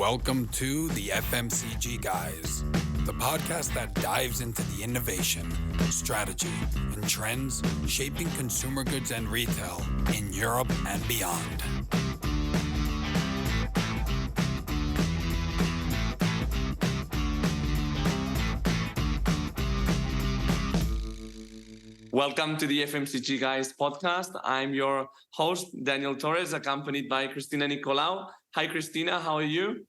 Welcome to the FMCG Guys, the podcast that dives into the innovation, strategy, and trends shaping consumer goods and retail in Europe and beyond. Welcome to the FMCG Guys podcast. I'm your host, Daniel Torres, accompanied by Christina Nicolau. Hi, Christina. How are you?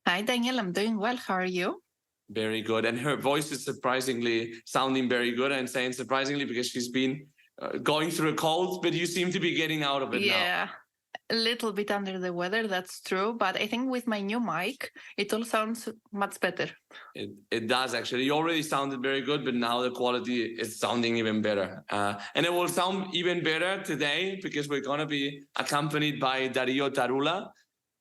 Hi, Daniel. I'm doing well. How are you? Very good. And her voice is surprisingly sounding very good. I'm saying surprisingly because she's been going through a cold, but you seem to be getting out of it now. Yeah, a little bit under the weather. That's true. But I think with my new mic, it all sounds much better. It does, actually. You already sounded very good, but now the quality is sounding even better. And it will sound even better today because we're going to be accompanied by Dario Tarulla,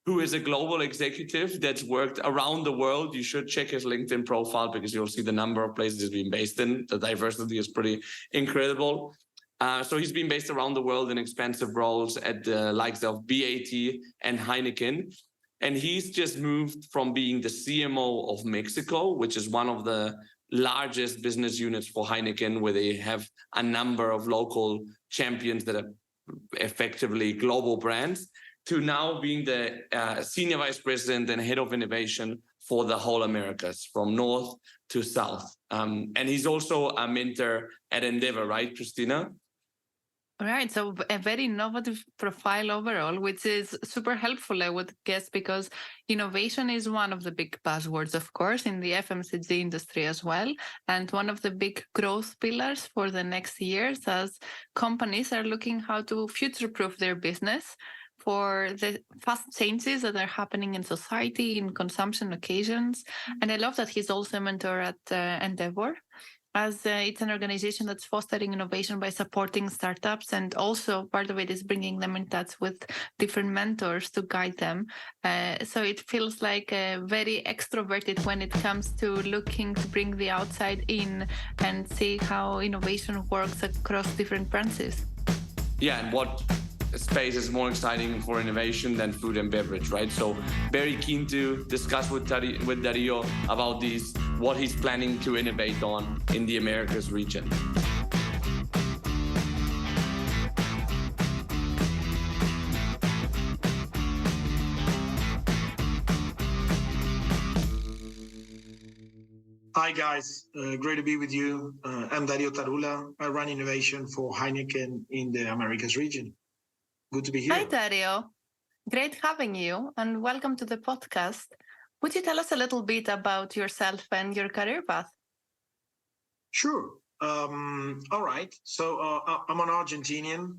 who is a global executive that's worked around the world. You should check his LinkedIn profile because you'll see the number of places he's been based in. The diversity is pretty incredible. So he's been based around the world in expansive roles at the likes of BAT and Heineken. And he's just moved from being the CMO of Mexico, which is one of the largest business units for Heineken, where they have a number of local champions that are effectively global brands, to now being the senior vice president and head of innovation for the whole Americas, from north to south. And he's also a mentor at Endeavor, right, Christina? All right. So a very innovative profile overall, which is super helpful, I would guess, because innovation is one of the big buzzwords, of course, in the FMCG industry as well. And one of the big growth pillars for the next years as companies are looking how to future-proof their business for the fast changes that are happening in society, in consumption occasions. And I love that he's also a mentor at Endeavor, as it's an organization that's fostering innovation by supporting startups. And also part of it is bringing them in touch with different mentors to guide them. So it feels like very extroverted when it comes to looking to bring the outside in and see how innovation works across different branches. Yeah, and what space is more exciting for innovation than food and beverage, right? So very keen to discuss with Dario about what he's planning to innovate on in the Americas region. Hi guys, great to be with you. I'm Dario Tarulla. I run innovation for Heineken in the Americas region. Good to be here. Hi, Dario. Great having you and welcome to the podcast. Would you tell us a little bit about yourself and your career path? Sure. All right. So I'm an Argentinian,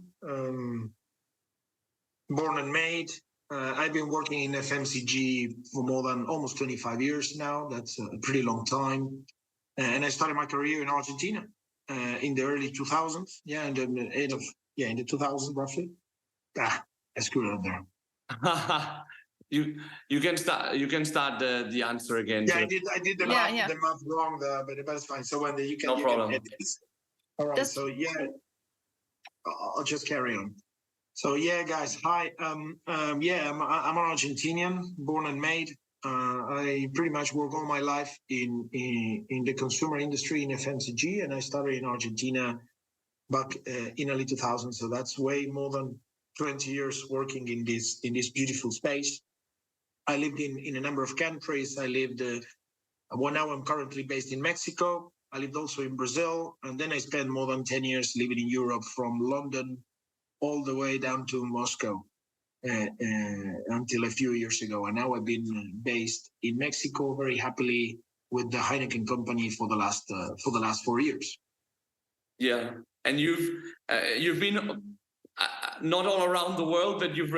born and made. I've been working in FMCG for more than almost 25 years now. That's a pretty long time. And I started my career in Argentina in the early 2000s. Yeah, in the 2000s roughly. I screwed up there. You can start the answer again. Yeah, I did the math wrong there, but it's fine. So when you can, no problem. All right. So yeah, I'll just carry on. So yeah, guys, hi. I'm an Argentinian, born and made. I pretty much work all my life in the consumer industry in FMCG, and I started in Argentina back in early 2000. So that's way more than 20 years working in this beautiful space. I lived in a number of countries. Now I'm currently based in Mexico. I lived also in Brazil, and then I spent more than 10 years living in Europe, from London all the way down to Moscow until a few years ago. And now I've been based in Mexico very happily with the Heineken company for the last 4 years. Yeah, and you've been not all around the world, but you've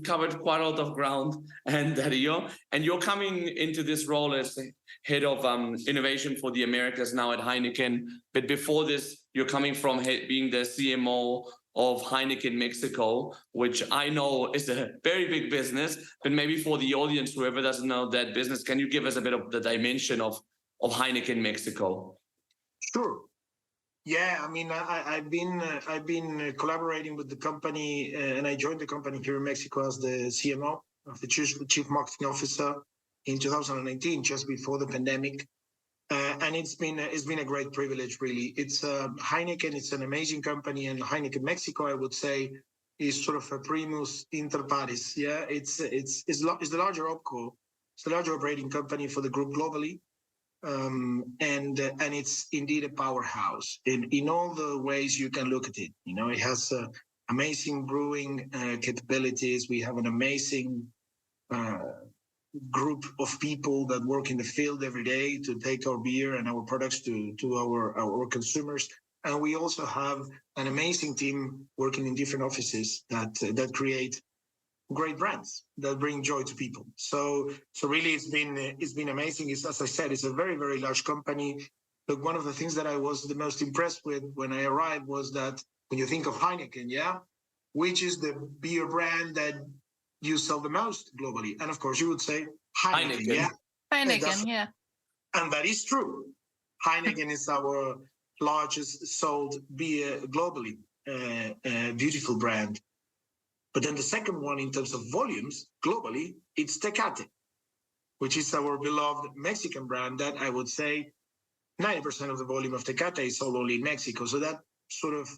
covered quite a lot of ground, and Dario, and you're coming into this role as head of innovation for the Americas now at Heineken. But before this, you're coming from being the CMO of Heineken Mexico, which I know is a very big business. But maybe for the audience, whoever doesn't know that business, can you give us a bit of the dimension of Heineken Mexico? Sure. Yeah, I mean, I've been collaborating with the company, and I joined the company here in Mexico as the CMO the chief marketing officer in 2019, just before the pandemic. And it's been a great privilege, really. It's Heineken. It's an amazing company, and Heineken Mexico, I would say, is sort of a primus inter pares. Yeah, it's the larger opco. It's the larger operating company for the group globally, and it's indeed a powerhouse in all the ways you can look at it. You know, it has amazing brewing capabilities. We have an amazing group of people that work in the field every day to take our beer and our products to our consumers. And we also have an amazing team working in different offices that create great brands that bring joy to people. So really it's been amazing. It's, as I said, it's a very, very large company. But one of the things that I was the most impressed with when I arrived was that when you think of Heineken, yeah, which is the beer brand that you sell the most globally? And of course you would say Heineken. Yeah. Heineken, yeah. And that is true. Heineken is our largest sold beer globally, beautiful brand. But then the second one in terms of volumes globally, it's Tecate, which is our beloved Mexican brand that I would say 90% of the volume of Tecate is sold only in Mexico. So that sort of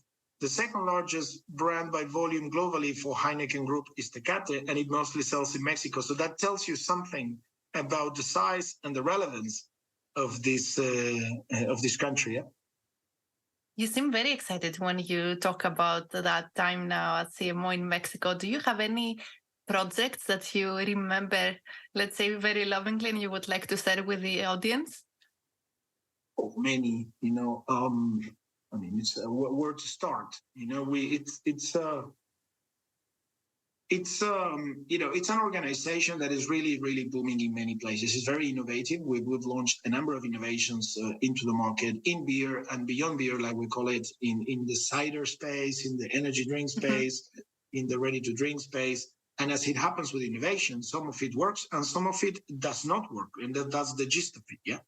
the second largest brand by volume globally for Heineken Group is Tecate, and it mostly sells in Mexico. So that tells you something about the size and the relevance of this country. Yeah? You seem very excited when you talk about that time now at CMO in Mexico. Do you have any projects that you remember, let's say, very lovingly, and you would like to share with the audience? Oh, many, you know. I mean, it's where to start. You know, it's an organization that is really, really booming in many places. It's very innovative. We've launched a number of innovations into the market in beer and beyond beer, like we call it, in the cider space, in the energy drink space, in the ready-to-drink space. And as it happens with innovation, some of it works and some of it does not work. And that's the gist of it, yeah?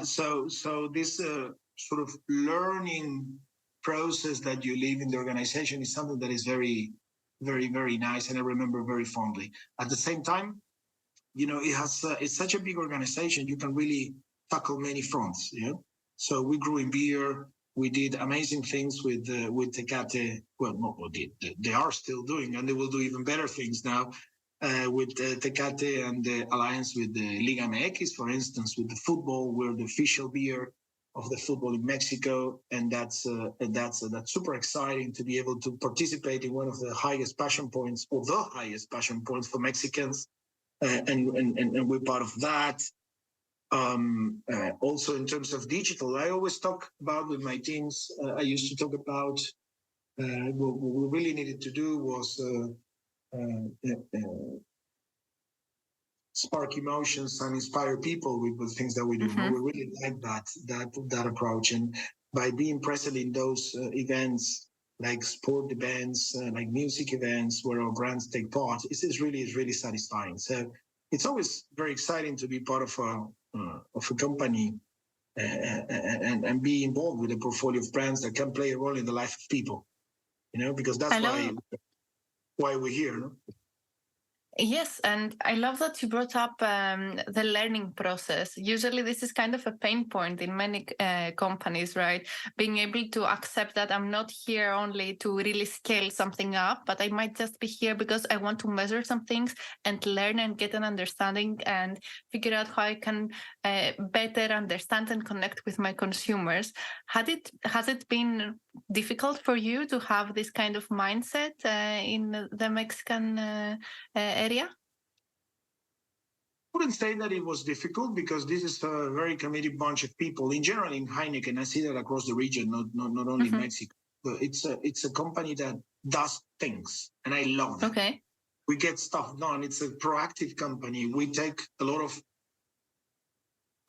So this sort of learning process that you live in the organization is something that is very, very, very nice, and I remember very fondly. At the same time, you know, it's such a big organization, you can really tackle many fronts. Yeah. So we grew in beer. We did amazing things with Tecate. Well, not what did. They are still doing, and they will do even better things now with Tecate and the alliance with the Liga MX, for instance, with the football. We're the official beer of the football in Mexico, and that's super exciting to be able to participate in one of the highest passion points, or the highest passion points for Mexicans, and we're part of that. Also, in terms of digital, I always talk about with my teams. I used to talk about what we really needed to do was spark emotions and inspire people with the things that we do. Mm-hmm. We really like that approach, and by being present in those events, like sport events, like music events, where our brands take part, it's really satisfying. So it's always very exciting to be part of a company and be involved with a portfolio of brands that can play a role in the life of people. You know, because that's why we're here. No? Yes, and I love that you brought up the learning process. Usually this is kind of a pain point in many companies, right? Being able to accept that I'm not here only to really scale something up, but I might just be here because I want to measure some things and learn and get an understanding and figure out how I can better understand and connect with my consumers. Has it been difficult for you to have this kind of mindset in the Mexican area? I wouldn't say that it was difficult, because this is a very committed bunch of people. In general, in Heineken, I see that across the region, not only mm-hmm. Mexico. But it's a company that does things, and I love that. Okay. We get stuff done. It's a proactive company. We take a lot of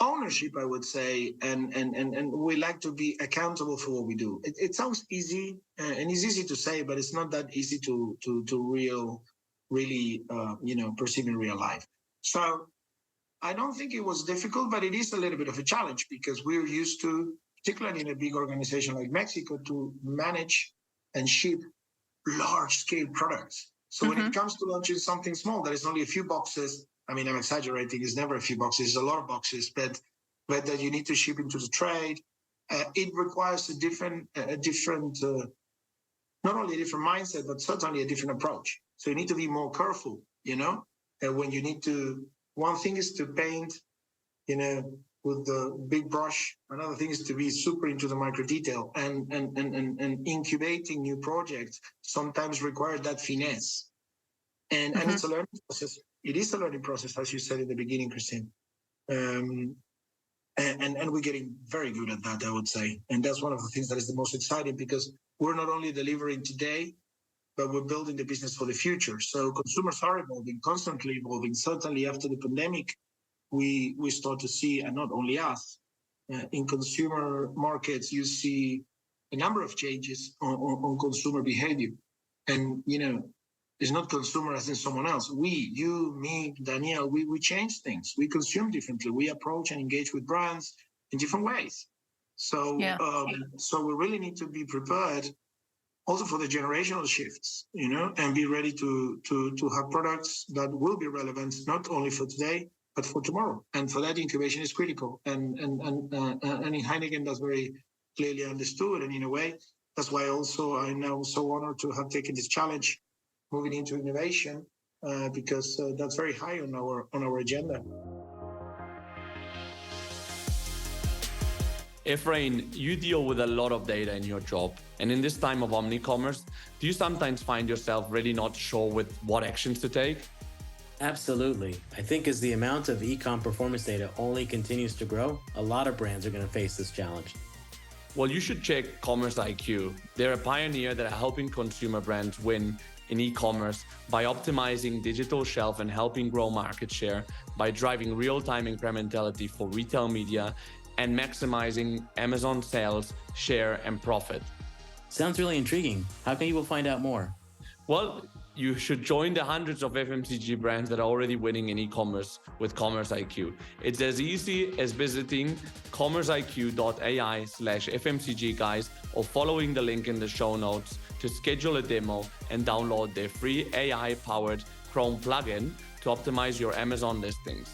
ownership, I would say, and we like to be accountable for what we do. It sounds easy, and it's easy to say, but it's not that easy to really perceive in real life. So I don't think it was difficult, but it is a little bit of a challenge, because we're used to, particularly in a big organization like Mexico, to manage and ship large-scale products. So when it comes to launching something small, that is only a few boxes. I mean, I'm exaggerating. It's never a few boxes. It's a lot of boxes, but that you need to ship into the trade. It requires a different, not only a different mindset, but certainly a different approach. So you need to be more careful, when you need to. One thing is to paint, with the big brush. Another thing is to be super into the micro detail, and incubating new projects sometimes requires that finesse. And it's a learning process. It is a learning process, as you said in the beginning, Christine. And we're getting very good at that, I would say. And that's one of the things that is the most exciting, because we're not only delivering today, but we're building the business for the future. So consumers are evolving, constantly evolving. Certainly after the pandemic, we start to see, and not only us, in consumer markets, you see a number of changes on consumer behavior. And, it's not consumer as in someone else. We, you, me, Daniel, we change things. We consume differently. We approach and engage with brands in different ways. So, so we really need to be prepared also for the generational shifts, and be ready to have products that will be relevant not only for today, but for tomorrow. And for that, incubation is critical. And in Heineken, that's very clearly understood. And in a way, that's why also I'm now so honored to have taken this challenge, moving into innovation, because that's very high on our agenda. Efrain, you deal with a lot of data in your job. And in this time of omni-commerce, do you sometimes find yourself really not sure with what actions to take? Absolutely. I think as the amount of e-com performance data only continues to grow, a lot of brands are going to face this challenge. Well, you should check Commerce IQ. They're a pioneer that are helping consumer brands win in e-commerce by optimizing digital shelf and helping grow market share by driving real-time incrementality for retail media and maximizing Amazon sales, share, and profit. Sounds really intriguing. How can people find out more? Well, you should join the hundreds of FMCG brands that are already winning in e-commerce with Commerce IQ. It's as easy as visiting commerceiq.ai/FMCG guys, or following the link in the show notes to schedule a demo and download their free AI-powered Chrome plugin to optimize your Amazon listings.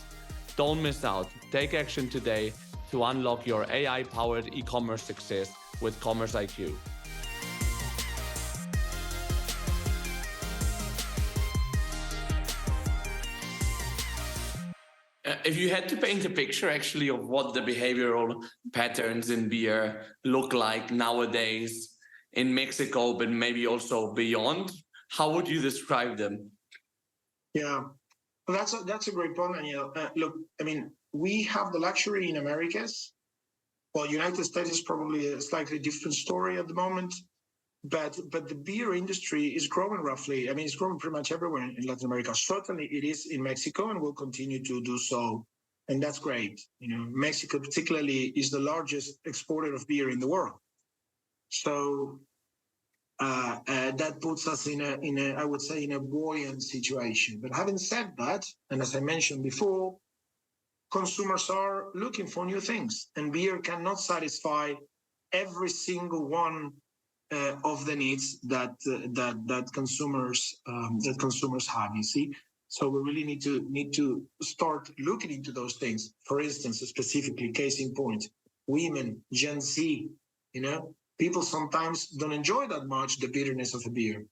Don't miss out. Take action today to unlock your AI-powered e-commerce success with Commerce IQ. If you had to paint a picture actually of what the behavioral patterns in beer look like nowadays in Mexico, but maybe also beyond, how would you describe them? Yeah, well, that's a great point, Daniel. Look, I mean, we have the luxury in Americas. Well, United States is probably a slightly different story at the moment, but the beer industry is growing roughly. I mean, it's growing pretty much everywhere in Latin America. Certainly it is in Mexico and will continue to do so. And that's great. Mexico particularly is the largest exporter of beer in the world. So that puts us in a, I would say, in a buoyant situation. But having said that, and as I mentioned before, consumers are looking for new things, and beer cannot satisfy every single one of the needs that consumers have. You see, so we really need to start looking into those things. For instance, specifically, case in point, women, Gen Z. People sometimes don't enjoy that much the bitterness of a beer.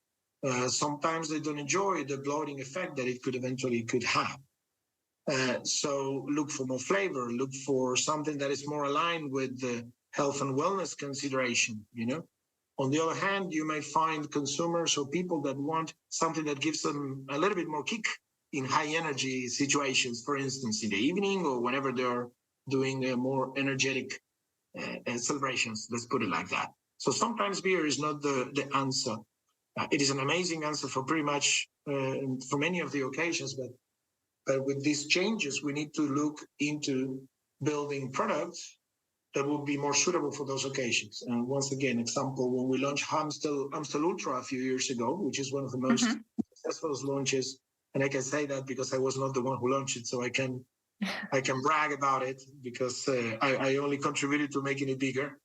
Sometimes they don't enjoy the bloating effect that it could have. So look for more flavor. Look for something that is more aligned with the health and wellness consideration. On the other hand, you may find consumers or people that want something that gives them a little bit more kick in high energy situations, for instance, in the evening or whenever they're doing more energetic celebrations, let's put it like that. So sometimes beer is not the answer. It is an amazing answer for pretty much, for many of the occasions, but with these changes, we need to look into building products that would be more suitable for those occasions. And once again, example, when we launched Amstel Ultra a few years ago, which is one of the most successful launches, and I can say that because I was not the one who launched it, so I can brag about it because I only contributed to making it bigger.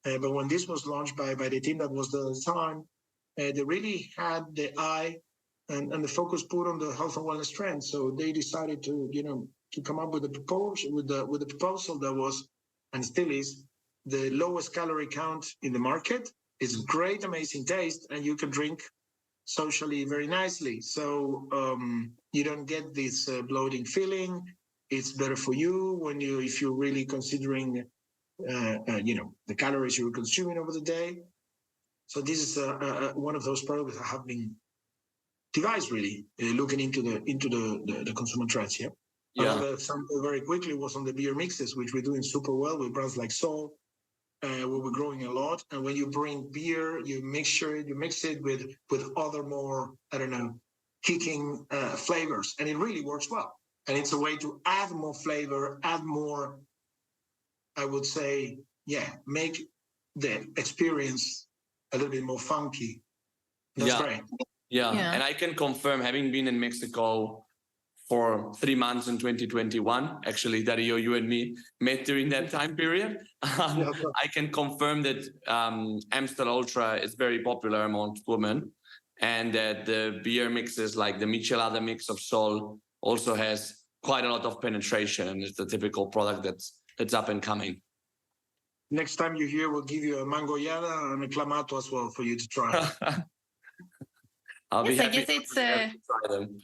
But when this was launched by the team that was the time, they really had the eye and the focus put on the health and wellness trend. So they decided to, to come up with a proposal with the proposal that was, and still is, the lowest calorie count in the market. It's great, amazing taste, and you can drink socially very nicely. So you don't get this bloating feeling. It's better for you if you're really considering, the calories you're consuming over the day. So this is one of those products that have been devised really looking into the consumer trends. Yeah. Another example very quickly was on the beer mixes, which we're doing super well with brands like Sol. Where we're growing a lot, and when you bring beer, you mix it with other more, kicking flavors, and it really works well. And it's a way to add more flavor, add more, I would say, make the experience a little bit more funky. That's great. Yeah, and I can confirm, having been in Mexico for 3 months in 2021. Actually, Dario, you and me met during that time period. I can confirm that Amstel Ultra is very popular amongst women, and that the beer mixes like the Michelada mix of Sol also has quite a lot of penetration, and it's the typical product that's up and coming. Next time you're here, we'll give you a mangoyada and a clamato as well for you to try. I'll be happy I guess to try them.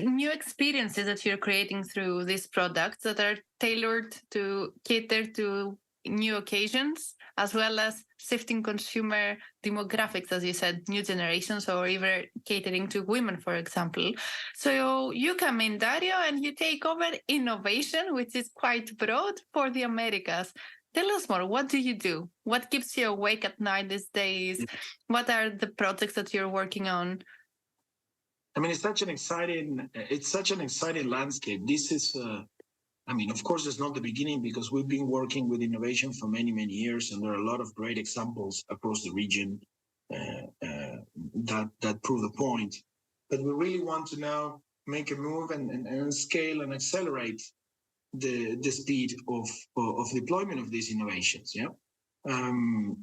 New experiences that you're creating through these products that are tailored to cater to new occasions, as well as shifting consumer demographics, as you said, new generations, or even catering to women, for example. So you come in, Dario, and you take over innovation, which is quite broad for the Americas. Tell us more. What do you do? What keeps you awake at night these days? What are the projects that you're working on? I mean, it's such an exciting landscape. This is, of course, it's not the beginning, because we've been working with innovation for many, many years, and there are a lot of great examples across the region that prove the point. But we really want to now make a move and scale and accelerate the speed of deployment of these innovations. Yeah.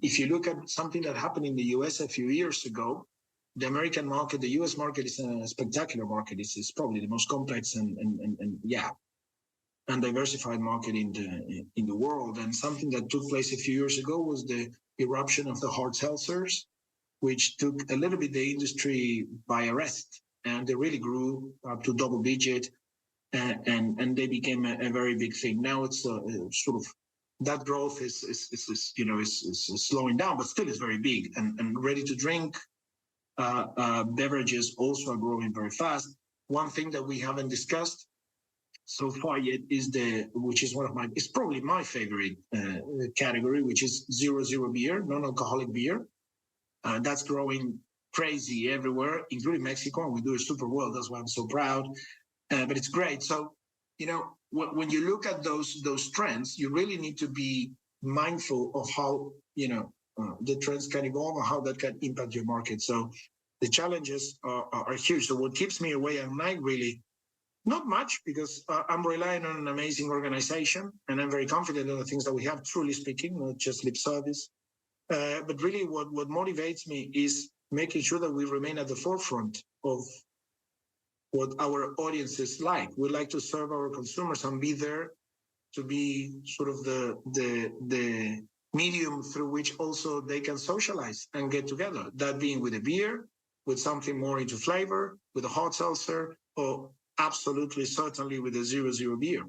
If you look at something that happened in the US a few years ago, the American market, the US market is a spectacular market. It's probably the most complex and diversified market in the world. And something that took place a few years ago was the eruption of the hard seltzers, which took a little bit the industry by arrest, and they really grew up to double digit, and they became a very big thing. Now it's sort of that growth is slowing down, but still is very big, and ready to drink beverages also are growing very fast. One thing that we haven't discussed so far yet is which is it's probably my favorite category, which is 0.0 beer, non-alcoholic beer. That's growing crazy everywhere, including Mexico, and we do it super well. That's why I'm so proud. But it's great. So, when you look at those trends, you really need to be mindful of how, the trends can evolve and how that can impact your market. So the challenges are huge. So what keeps me away at night, really, not much, because I'm relying on an amazing organization, and I'm very confident in the things that we have, truly speaking, not just lip service. But really what motivates me is making sure that we remain at the forefront of what our audiences like. We like to serve our consumers and be there to be sort of the medium through which also they can socialize and get together. That being with a beer, with something more into flavor, with a hot seltzer, or absolutely certainly with a 0.0 beer.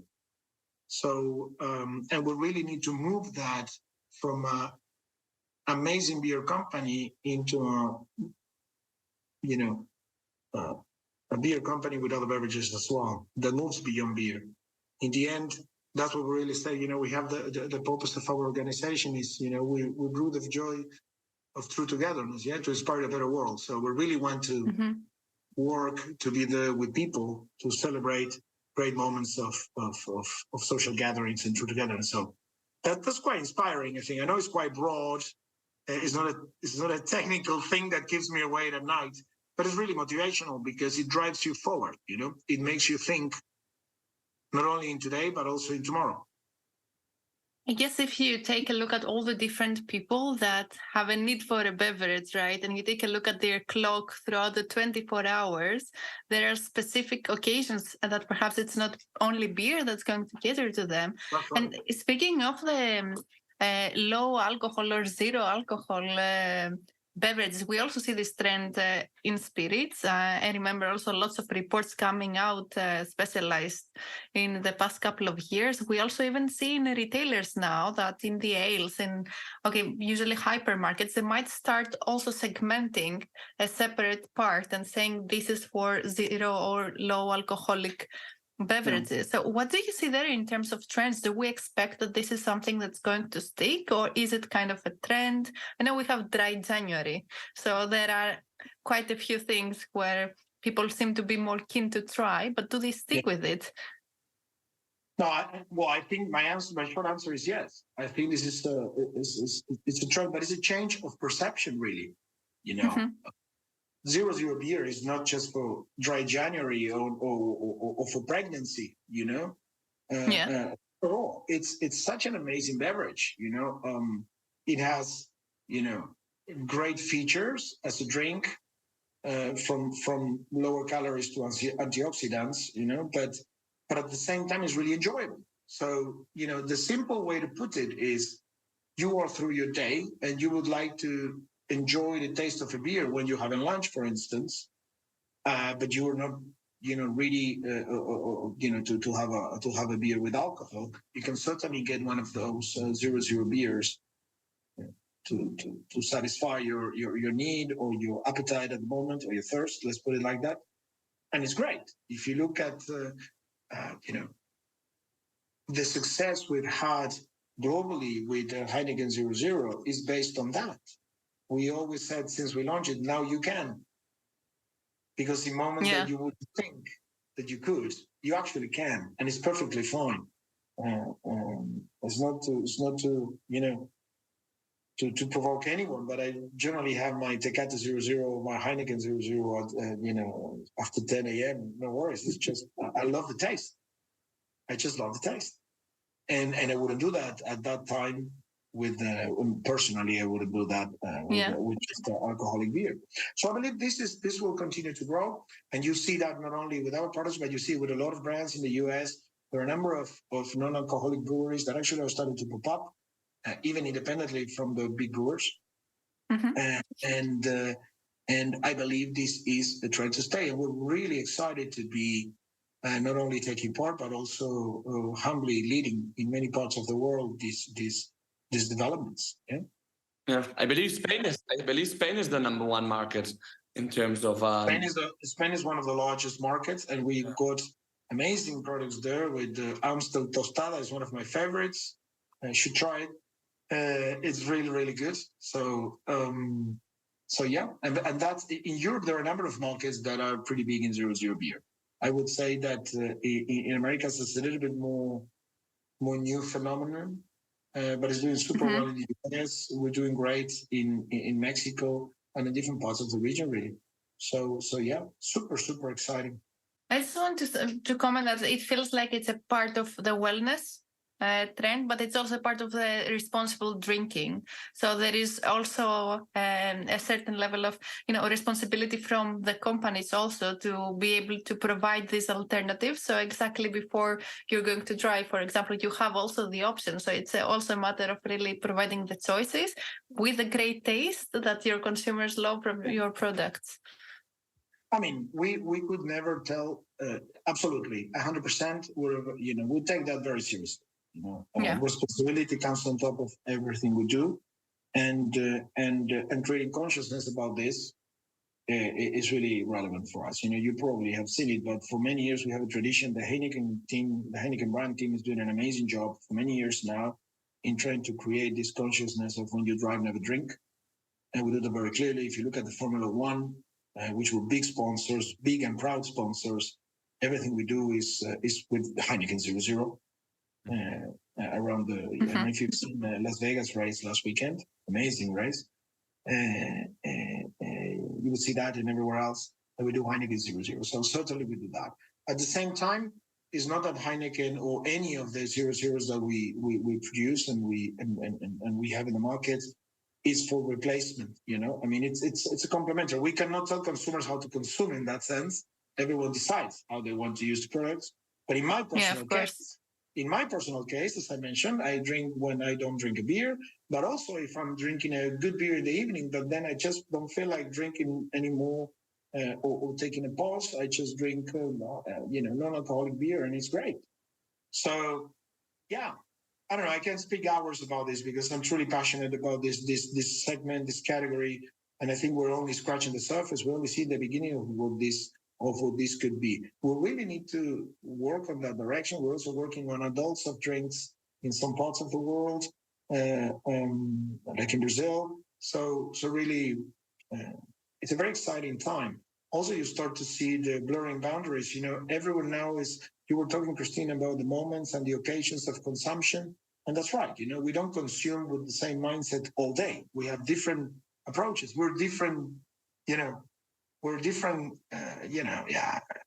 So, and we really need to move that from a amazing beer company into a beer company with other beverages as well, that moves beyond beer. In the end, that's what we really say. We have the purpose of our organization is, we brew the joy of true togetherness, to inspire a better world. So we really want to work to be there with people to celebrate great moments of social gatherings and true togetherness. So that's quite inspiring, I think. I know it's quite broad. It's not a technical thing that keeps me awake at night, but it's really motivational because it drives you forward. It makes you think not only in today, but also in tomorrow. I guess if you take a look at all the different people that have a need for a beverage, right, and you take a look at their clock throughout the 24 hours, there are specific occasions that perhaps it's not only beer that's going to cater to them. That's right. And speaking of the low alcohol or zero alcohol beverages, we also see this trend in spirits. I remember also lots of reports coming out specialized in the past couple of years. We also even see in retailers now that in the ales and usually hypermarkets, they might start also segmenting a separate part and saying this is for zero or low alcoholic beverages. So what do you see there in terms of trends? Do we expect that this is something that's going to stick, or is it kind of a trend? I know we have dry January, so there are quite a few things where people seem to be more keen to try, but do they stick with it? No, I think my short answer is yes. I think this is it's a trend, but it's a change of perception, really. You know, 0.0 beer is not just for dry January or for pregnancy. You know, for all. It's such an amazing beverage. You know, it has great features as a drink, from lower calories to antioxidants. You know, but at the same time, it's really enjoyable. So, the simple way to put it is you are through your day and you would like to enjoy the taste of a beer when you're having lunch, for instance, but you are not, really, to have a beer with alcohol. You can certainly get one of those 0.0 beers to satisfy your need or your appetite at the moment, or your thirst, let's put it like that. And it's great. If you look at the success we've had globally with Heineken 0.0 is based on that. We always said since we launched it, now you can. Because the moment that you would think that you could, you actually can, and it's perfectly fine. It's not to provoke anyone, but I generally have my Tecate 0.0, my Heineken 0.0, after 10 a.m. No worries. It's just, I love the taste. I just love the taste. And I wouldn't do that at that time with, personally, I wouldn't do that with just alcoholic beer. So I believe this will continue to grow. And you see that not only with our products, but you see with a lot of brands in the US. There are a number of non-alcoholic breweries that actually are starting to pop up, even independently from the big brewers. And I believe this is a trend to stay. And we're really excited to be not only taking part, but also humbly leading in many parts of the world these developments. Yeah, I believe Spain is the number one market in terms of. Spain is one of the largest markets, and we've got amazing products there. With Amstel Tostada is one of my favorites. You should try it. It's really, really good. So yeah, and that's in Europe. There are a number of markets that are pretty big in 0.0 beer. I would say that in Americas it's a little bit more new phenomenon, but it's doing super well in the US. We're doing great in Mexico and in different parts of the region, really. So yeah, super exciting. I just want to comment that it feels like it's a part of the wellness trend, but it's also part of the responsible drinking. So there is also a certain level of responsibility from the companies also to be able to provide these alternatives. So exactly before you're going to try, for example, you have also the option. So it's also a matter of really providing the choices with a great taste that your consumers love from your products. I mean, we could never tell absolutely 100%. We take that very seriously. Responsibility comes on top of everything we do, and creating consciousness about this is really relevant for us. You probably have seen it, but for many years we have a tradition. The Heineken brand team is doing an amazing job for many years now in trying to create this consciousness of when you drive, never drink, and we do that very clearly. If you look at the Formula One, which were big sponsors, big and proud sponsors, everything we do is with Heineken 0.0. Around the, I don't know if you've seen the Las Vegas race last weekend, amazing race. You would see that and everywhere else, and we do Heineken 0.0. So certainly we do that. At the same time, is not that Heineken or any of the 00s that we produce and we have in the market is for replacement. I mean, it's a complementary. We cannot tell consumers how to consume in that sense. Everyone decides how they want to use the products. But in my personal case, as I mentioned, I drink when I don't drink a beer, but also if I'm drinking a good beer in the evening, but then I just don't feel like drinking anymore or taking a pause, I just drink, non-alcoholic beer, and it's great. So, yeah, I don't know. I can't speak hours about this because I'm truly passionate about this segment, this category, and I think we're only scratching the surface. We only see the beginning of what this could be. We really need to work on that direction. We're also working on adult soft drinks in some parts of the world, like in Brazil. So really, it's a very exciting time. Also, you start to see the blurring boundaries. Everyone now you were talking, Christina, about the moments and the occasions of consumption. And that's right. We don't consume with the same mindset all day. We have different approaches. We're different,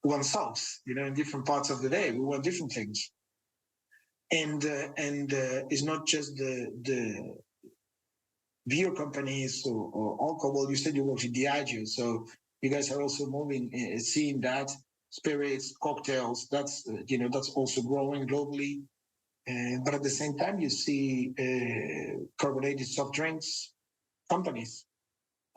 oneselves, in different parts of the day. We want different things. And it's not just the beer companies or alcohol. You said you work in Diageo, so you guys are also seeing that spirits, cocktails. That's also growing globally. But at the same time, you see carbonated soft drinks companies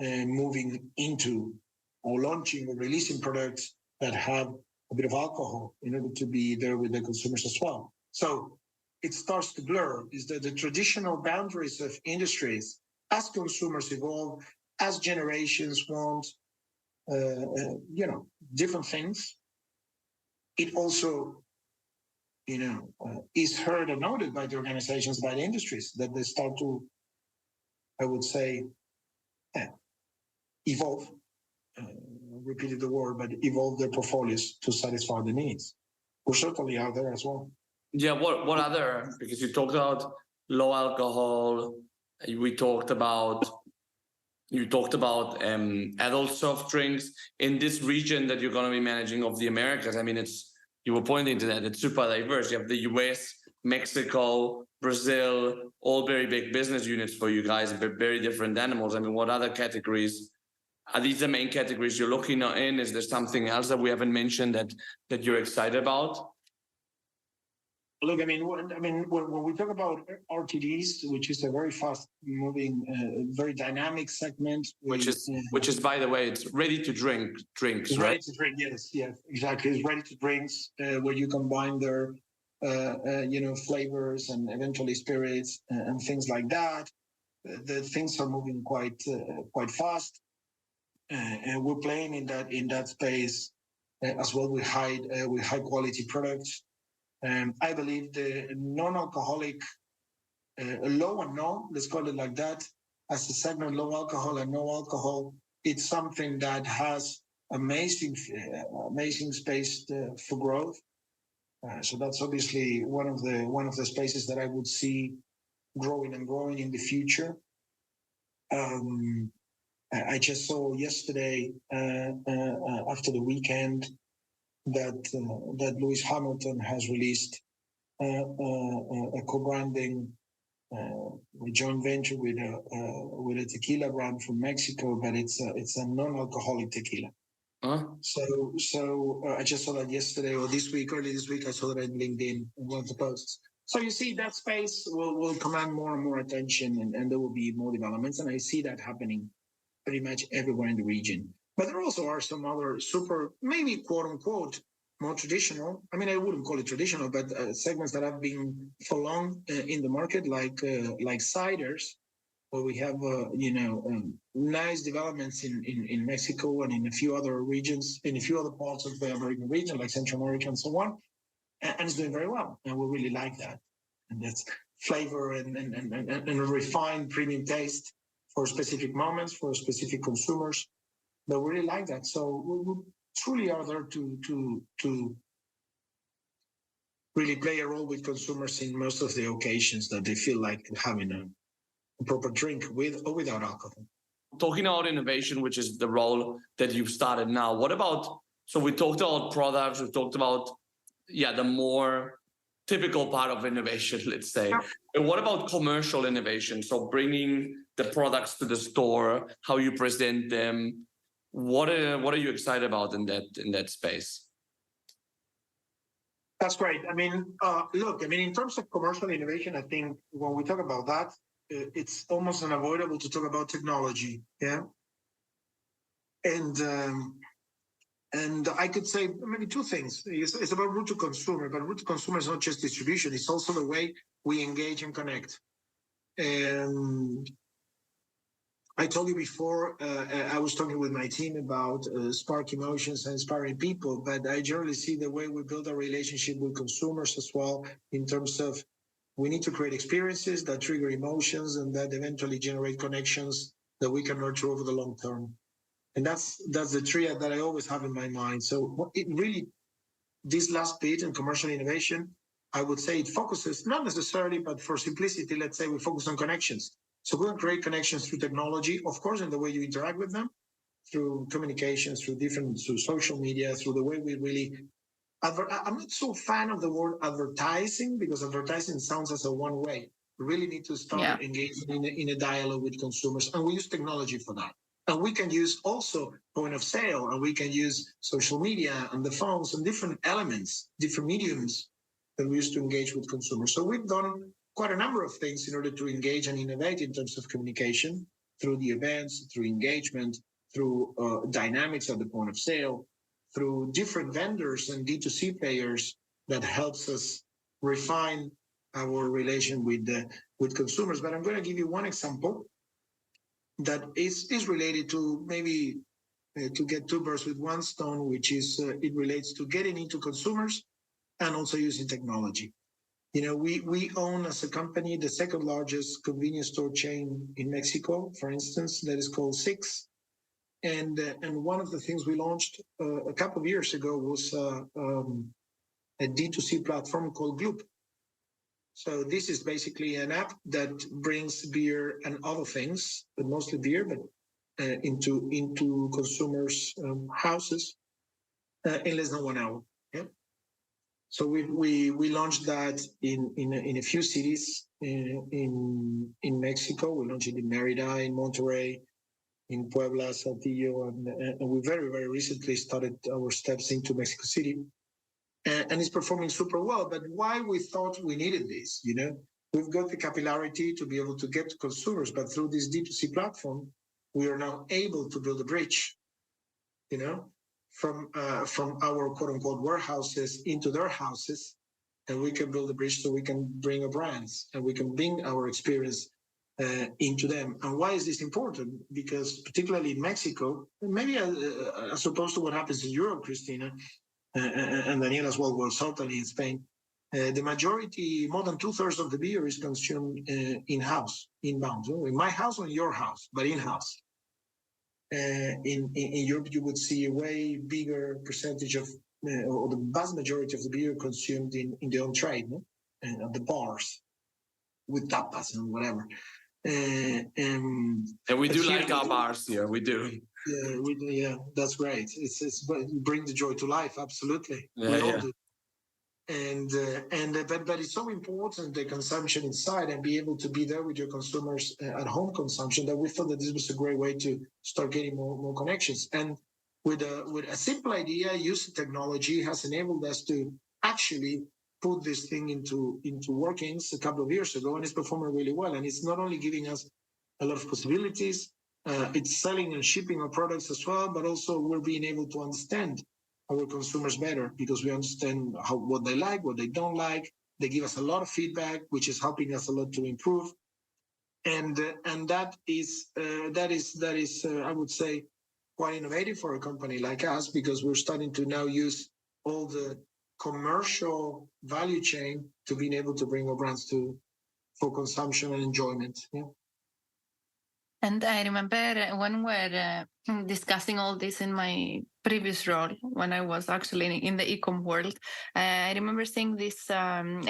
moving into or launching or releasing products that have a bit of alcohol in order to be there with the consumers as well. So it starts to blur. Is that the traditional boundaries of industries, as consumers evolve, as generations want, different things, it also, is heard and noted by the organizations, by the industries, that they start to, I would say, evolve, repeated the word, but evolve their portfolios to satisfy the needs. We're certainly out there as well. Yeah, what other, because you talked about low alcohol, you talked about adult soft drinks in this region that you're going to be managing of the Americas. I mean, you were pointing to that, it's super diverse. You have the US, Mexico, Brazil, all very big business units for you guys, but very different animals. I mean, what other categories? Are these the main categories you're looking in? Is there something else that we haven't mentioned that you're excited about? Look, I mean, when we talk about RTDs, which is a very fast-moving, very dynamic segment, which is, by the way, it's ready to drink drinks, right? Ready to drink, yes, exactly. It's ready to drinks where you combine their, flavors and eventually spirits and things like that. The things are moving quite fast, and we're playing in that space as well with high quality products. I believe the non-alcoholic, low and no, let's call it like that, as a segment, low alcohol and no alcohol, it's something that has amazing space for growth. So that's obviously one of the spaces that I would see growing and growing in the future. I just saw yesterday after the weekend that Lewis Hamilton has released a co-branding joint venture with a tequila brand from Mexico, but it's a non-alcoholic tequila. So I just saw that yesterday or early this week. I saw that on LinkedIn in one of the posts. So you see that space will command more and more attention, and there will be more developments, and I see that happening pretty much everywhere in the region. But there also are some other super, maybe quote unquote, more traditional. I mean, I wouldn't call it traditional, but segments that have been for long in the market, like ciders, where we have nice developments in Mexico and in a few other regions, in a few other parts of the American region, like Central America and so on, and it's doing very well, and we really like that. And that's flavor and a refined premium taste for specific moments, for specific consumers. But we really like that. So we truly are there to really play a role with consumers in most of the occasions that they feel like having a proper drink with or without alcohol. Talking about innovation, which is the role that you've started now, what about, so we talked about products, we talked about the more typical part of innovation, let's say. And what about commercial innovation? So bringing the products to the store, how you present them. What are you excited about in that space? That's great. I mean, look, I mean, in terms of commercial innovation, I think when we talk about that, it's almost unavoidable to talk about technology. Yeah. And I could say maybe two things. It's about route to consumer, but route to consumer is not just distribution. It's also the way we engage and connect. And I told you before, I was talking with my team about spark emotions and inspiring people, but I generally see the way we build our relationship with consumers as well, in terms of we need to create experiences that trigger emotions and that eventually generate connections that we can nurture over the long term. And that's the triad that I always have in my mind. So it really, this last bit in commercial innovation, I would say it focuses, not necessarily, but for simplicity, let's say we focus on connections. So we can create connections through technology, of course, in the way you interact with them, through communications, through social media, through the way we really, I'm not so fan of the word advertising, because advertising sounds as a one way. We really need to start engaging in a dialogue with consumers, and we use technology for that. And we can use also point of sale, and we can use social media and the phones and different elements, different mediums that we use to engage with consumers. So we've done quite a number of things in order to engage and innovate in terms of communication, through the events, through engagement, through dynamics at the point of sale, through different vendors and D2C players that helps us refine our relation with consumers. But I'm going to give you one example that is related to maybe to get two birds with one stone, which is it relates to getting into consumers and also using technology. You know, we own as a company the second largest convenience store chain in Mexico, for instance, that is called Six. And one of the things we launched a couple of years ago was a D2C platform called Gloop. So this is basically an app that brings beer and other things, but mostly beer, but into consumers' houses in less than 1 hour. Yeah. So we launched that in a few cities in Mexico. We launched it in Mérida, in Monterrey, in Puebla, Saltillo, and we very, very recently started our steps into Mexico City. And it's performing super well. But why we thought we needed this, you know, we've got the capillarity to be able to get to consumers, but through this D2C platform, we are now able to build a bridge, you know, from our quote unquote warehouses into their houses, and we can build a bridge so we can bring our brands and we can bring our experience into them. And why is this important? Because particularly in Mexico, maybe as opposed to what happens in Europe, Christina, and Daniel as well, certainly in Spain, the majority, more than 2/3 of the beer is consumed in-house, inbound. So in my house or in your house, but in-house. In Europe, you would see a way bigger percentage of, or the vast majority of the beer consumed in the on-trade, no? And at the bars, with tapas and whatever. And we do like our bars here, we do. Yeah, that's great. It's bring the joy to life, absolutely. Yeah, we all do. But it's so important, the consumption inside, and be able to be there with your consumers at home consumption, that we thought that this was a great way to start getting more connections. And with a simple idea, use of technology has enabled us to actually put this thing into workings a couple of years ago, and it's performing really well. And it's not only giving us a lot of possibilities, it's selling and shipping our products as well, but also we're being able to understand our consumers better, because we understand what they like, what they don't like. They give us a lot of feedback, which is helping us a lot to improve. And that is I would say quite innovative for a company like us, because we're starting to now use all the commercial value chain to being able to bring our brands for consumption and enjoyment. Yeah. And I remember when we're discussing all this in my previous role, when I was actually in the e-com world, I remember seeing this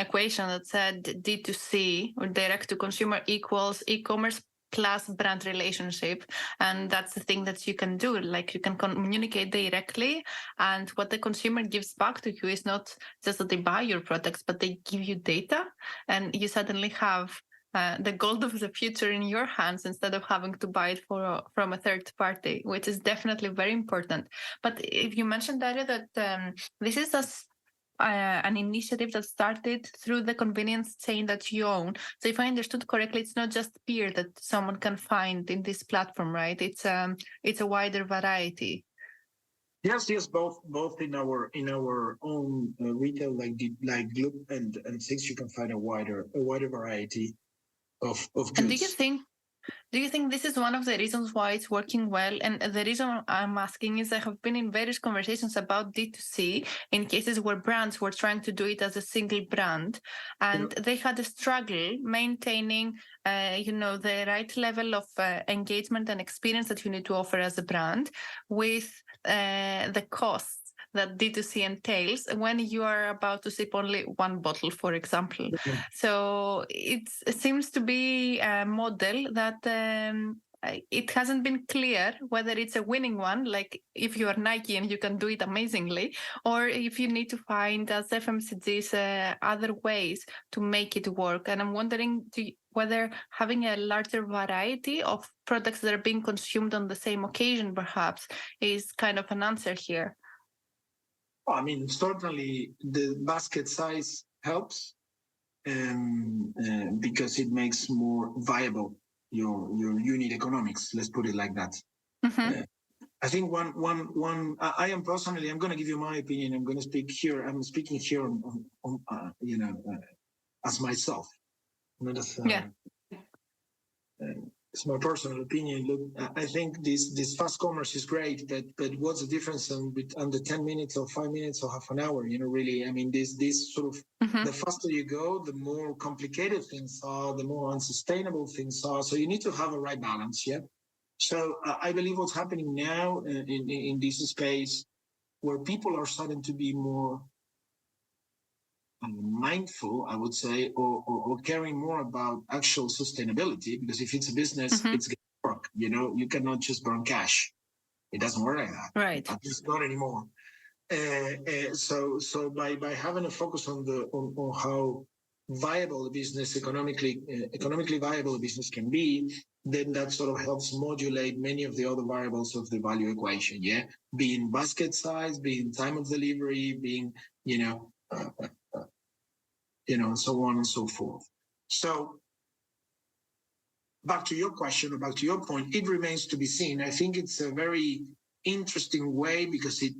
equation that said D2C, or direct to consumer, equals e-commerce class brand relationship. And that's the thing that you can do. Like you can communicate directly, and what the consumer gives back to you is not just that they buy your products, but they give you data, and you suddenly have the gold of the future in your hands instead of having to buy it from a third party, which is definitely very important. But if you mentioned, Dario, that this is an initiative that started through the convenience chain that you own. So if I understood correctly, it's not just beer that someone can find in this platform, right? It's a wider variety. Yes, both in our own retail like Gloop and Six, you can find a wider variety of goods. And do you think this is one of the reasons why it's working well? And the reason I'm asking is I have been in various conversations about D2C in cases where brands were trying to do it as a single brand, and they had a struggle maintaining, the right level of engagement and experience that you need to offer as a brand with the costs that D2C entails when you are about to sip only one bottle, for example. Mm-hmm. So it seems to be a model that it hasn't been clear whether it's a winning one, like if you are Nike and you can do it amazingly, or if you need to find as FMCGs other ways to make it work. And I'm wondering whether having a larger variety of products that are being consumed on the same occasion perhaps is kind of an answer here. I mean, certainly the basket size helps because it makes more viable your unit economics. Let's put it like that. Mm-hmm. I think I am personally, I'm going to give you my opinion. I'm going to speak here. I'm speaking here as myself. Not as, it's my personal opinion. Look, I think this fast commerce is great, but what's the difference under 10 minutes or 5 minutes or half an hour? Really, I mean, this sort of, the faster you go, the more complicated things are, the more unsustainable things are. So you need to have a right balance, yeah? So I believe what's happening now in this space where people are starting to be more mindful, I would say, or caring more about actual sustainability, because if it's a business, it's going to work. You cannot just burn cash. It doesn't work like that. Right. At least not anymore. So by having a focus on how viable a business, economically viable a business can be, then that sort of helps modulate many of the other variables of the value equation. Yeah, being basket size, being time of delivery, being and so on and so forth. So back to your question, or back to your point, it remains to be seen. I think it's a very interesting way because it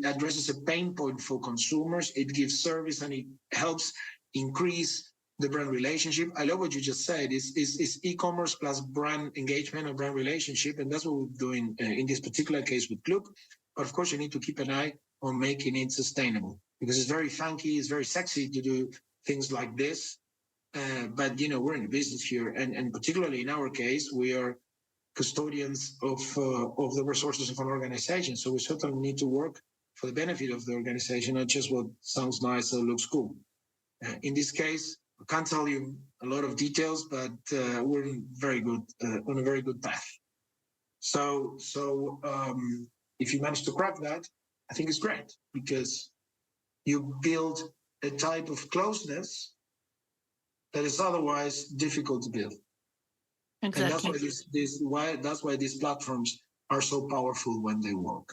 addresses a pain point for consumers. It gives service and it helps increase the brand relationship. I love what you just said. Is e-commerce plus brand engagement or brand relationship, and that's what we're doing in this particular case with Gloop. But of course, you need to keep an eye on making it sustainable, because it's very funky, it's very sexy to do things like this. But, we're in a business here. And particularly in our case, we are custodians of the resources of an organization. So we certainly need to work for the benefit of the organization, not just what sounds nice or looks cool. In this case, I can't tell you a lot of details, but we're on a very good path. So if you manage to crack that, I think it's great, because you build a type of closeness that is otherwise difficult to build. Exactly. And that's why these platforms are so powerful when they work.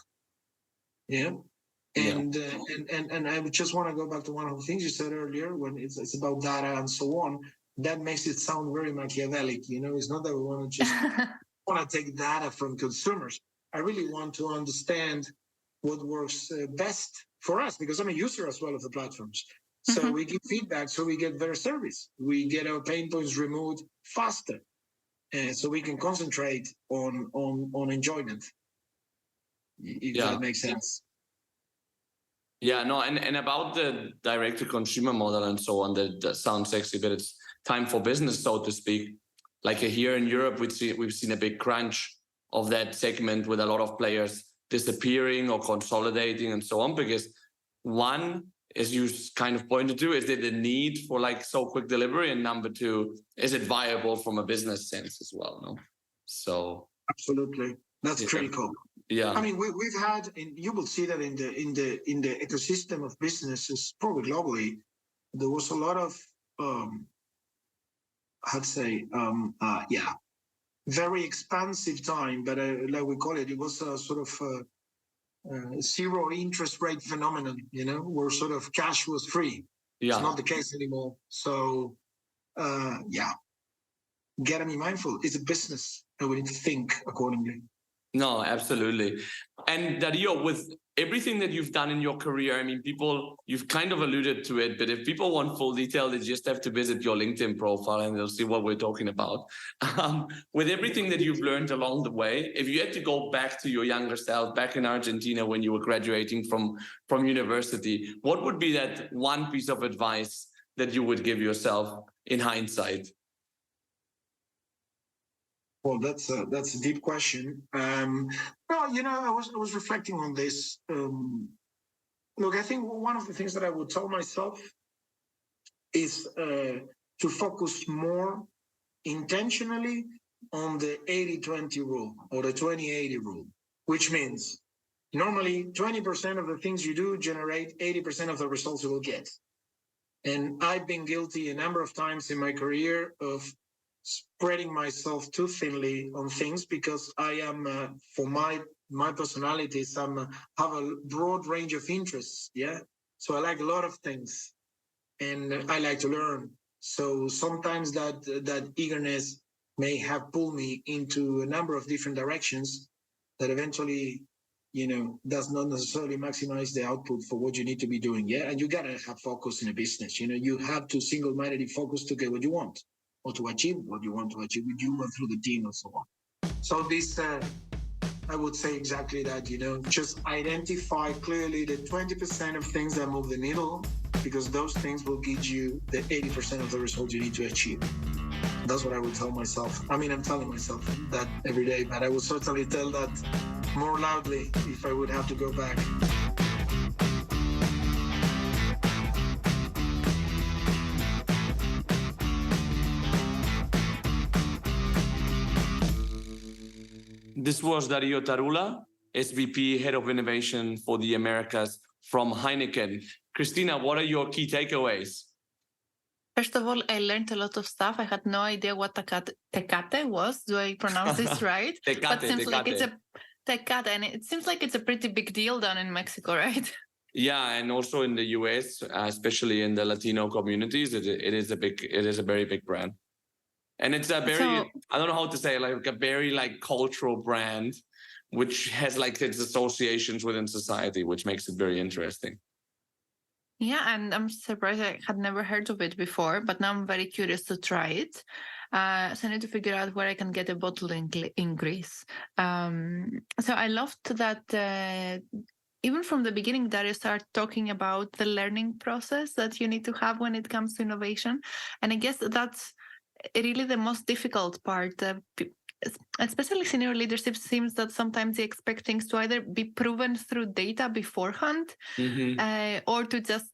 Yeah. And I just want to go back to one of the things you said earlier, when it's about data and so on. That makes it sound very Machiavellic. It's not that we want to just want to take data from consumers. I really want to understand what works best for us, because I'm a user as well of the platforms. So we give feedback, so we get better service. We get our pain points removed faster, so we can concentrate on enjoyment. If that makes sense. Yeah, no, and about the direct-to-consumer model and so on, that sounds sexy, but it's time for business, so to speak. Like here in Europe, we've seen a big crunch of that segment, with a lot of players disappearing or consolidating and so on, because one, as you kind of pointed to, is there the need for like so quick delivery? And number two, is it viable from a business sense as well? No, so absolutely, that's critical. Yeah, I mean, we've had, and you will see that in the ecosystem of businesses, probably globally, there was a lot of, I'd say, very expansive time, but like we call it, it was a sort of zero interest rate phenomenon, where sort of cash was free. Yeah. It's not the case anymore. So, gotta be mindful. It's a business, and we need to think accordingly. No, absolutely. And Dario, with everything that you've done in your career, I mean, you've kind of alluded to it, but if people want full detail, they just have to visit your LinkedIn profile and they'll see what we're talking about. With everything that you've learned along the way, if you had to go back to your younger self, back in Argentina when you were graduating from university, what would be that one piece of advice that you would give yourself in hindsight? Well, that's a deep question. I was reflecting on this. Look, I think one of the things that I would tell myself is to focus more intentionally on the 80-20 rule or the 20-80 rule, which means normally 20% of the things you do generate 80% of the results you will get. And I've been guilty a number of times in my career of spreading myself too thinly on things because I am, for my personalities, have a broad range of interests. Yeah. So I like a lot of things and I like to learn. So sometimes that eagerness may have pulled me into a number of different directions that eventually, does not necessarily maximize the output for what you need to be doing. Yeah. And you got to have focus in a business. You have to single-mindedly focus to get what you want, or to achieve what you want to achieve with you and through the team and so on. So this, I would say exactly that, just identify clearly the 20% of things that move the needle, because those things will give you the 80% of the results you need to achieve. That's what I would tell myself. I mean, I'm telling myself that every day, but I would certainly tell that more loudly if I would have to go back. This was Dario Tarulla, SVP, Head of Innovation for the Americas from Heineken. Christina, what are your key takeaways? First of all, I learned a lot of stuff. I had no idea what tecate was. Do I pronounce this right? Tecate, it seems tecate. Like it's a tecate, and it seems like it's a pretty big deal down in Mexico, right? Yeah, and also in the US, especially in the Latino communities, it is a very big brand. And it's a very, I don't know how to say it, like a very cultural brand, which has its associations within society, which makes it very interesting. Yeah, and I'm surprised I had never heard of it before, but now I'm very curious to try it. So I need to figure out where I can get a bottle in Greece. So I loved that even from the beginning, Dario started talking about the learning process that you need to have when it comes to innovation. And I guess that's really the most difficult part. Especially senior leadership seems that sometimes they expect things to either be proven through data beforehand, or to just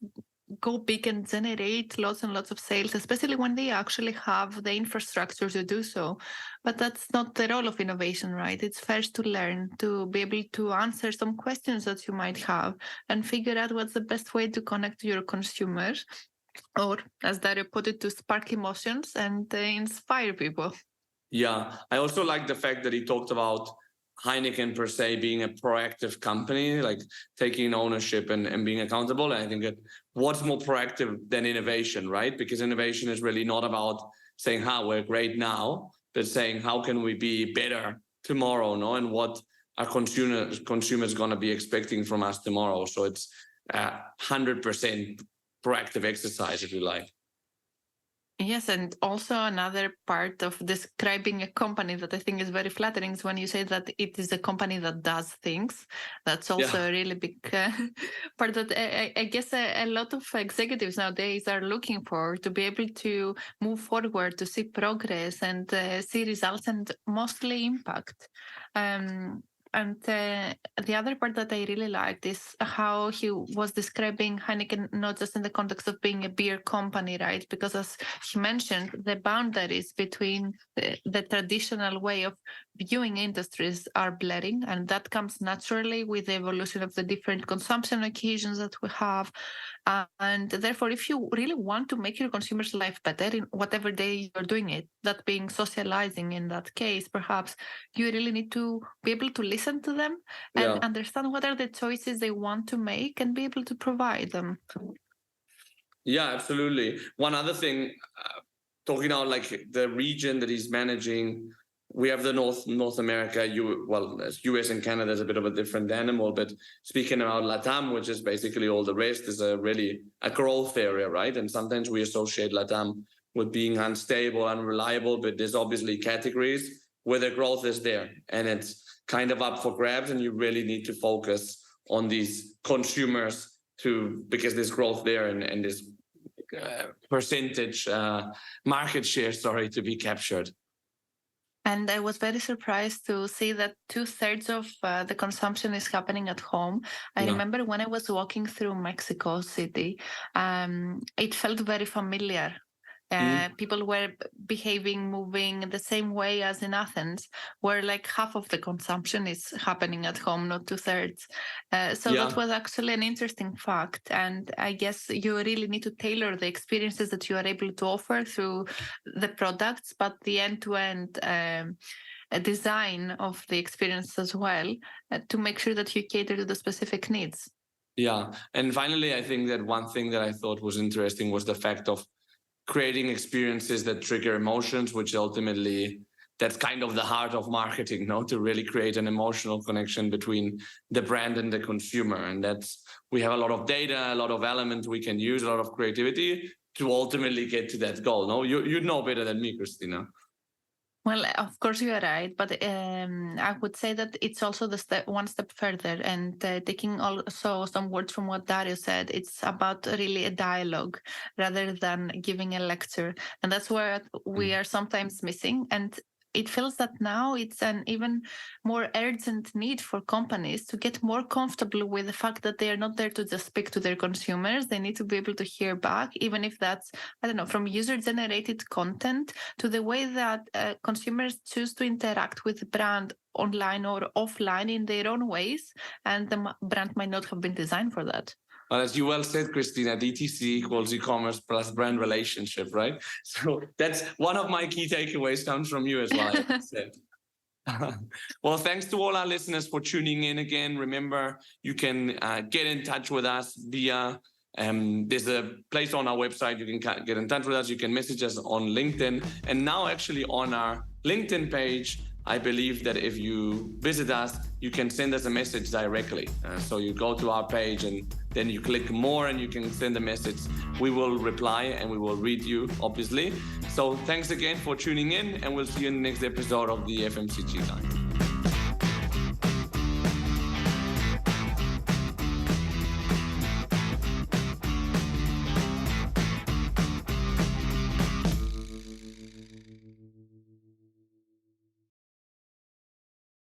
go big and generate lots and lots of sales, especially when they actually have the infrastructure to do so. But that's not the role of innovation, right? It's first to learn, to be able to answer some questions that you might have and figure out what's the best way to connect to your consumers, or as Dario put it, to spark emotions and inspire people. Yeah, I also like the fact that he talked about Heineken per se being a proactive company, like taking ownership and being accountable. And I think that what's more proactive than innovation, right? Because innovation is really not about saying, we're great now, but saying, how can we be better tomorrow, no? And what are consumers going to be expecting from us tomorrow? So it's 100% proactive exercise, if you like. Yes, and also another part of describing a company that I think is very flattering is when you say that it is a company that does things. That's also a really big part that I guess a lot of executives nowadays are looking for, to be able to move forward, to see progress and see results and mostly impact. And the other part that I really liked is how he was describing Heineken not just in the context of being a beer company, right? Because as he mentioned, the boundaries between the traditional way of viewing industries are blurring, and that comes naturally with the evolution of the different consumption occasions that we have. And therefore, if you really want to make your consumers' life better in whatever day you're doing it, that being socializing in that case, perhaps you really need to be able to listen to them and understand what are the choices they want to make and be able to provide them. Yeah, absolutely. One other thing, talking about like the region that he's managing, we have the North America, US and Canada is a bit of a different animal, but speaking about LATAM, which is basically all the rest, is really a growth area, right? And sometimes we associate LATAM with being unstable, unreliable, but there's obviously categories where the growth is there and it's kind of up for grabs, and you really need to focus on these consumers because there's growth there and this percentage market share, to be captured. And I was very surprised to see that 2/3 of the consumption is happening at home. I remember when I was walking through Mexico City, it felt very familiar. People were behaving, moving the same way as in Athens, where like half of the consumption is happening at home, not 2/3. That was actually an interesting fact. And I guess you really need to tailor the experiences that you are able to offer through the products, but the end-to-end design of the experience as well, to make sure that you cater to the specific needs. Yeah. And finally, I think that one thing that I thought was interesting was the fact of creating experiences that trigger emotions, which ultimately, that's kind of the heart of marketing, to really create an emotional connection between the brand and the consumer. And we have a lot of data, a lot of elements we can use, a lot of creativity to ultimately get to that goal. No, you know better than me, Christina. Well, of course you are right, but I would say that it's also one step further, and taking also some words from what Dario said, it's about really a dialogue rather than giving a lecture. And that's where we are sometimes missing. And it feels that now it's an even more urgent need for companies to get more comfortable with the fact that they are not there to just speak to their consumers. They need to be able to hear back, even if that's, from user-generated content to the way that consumers choose to interact with the brand online or offline in their own ways. And the brand might not have been designed for that. Well, as you well said, Christina, DTC equals e-commerce plus brand relationship, right? So that's one of my key takeaways comes from you as well. Well, thanks to all our listeners for tuning in again. Remember, you can get in touch with us via, there's a place on our website. You can get in touch with us. You can message us on LinkedIn. And now actually on our LinkedIn page, I believe that if you visit us, you can send us a message directly. So you go to our page and then you click more and you can send a message. We will reply and we will read you, obviously. So thanks again for tuning in, and we'll see you in the next episode of the FMCG Time.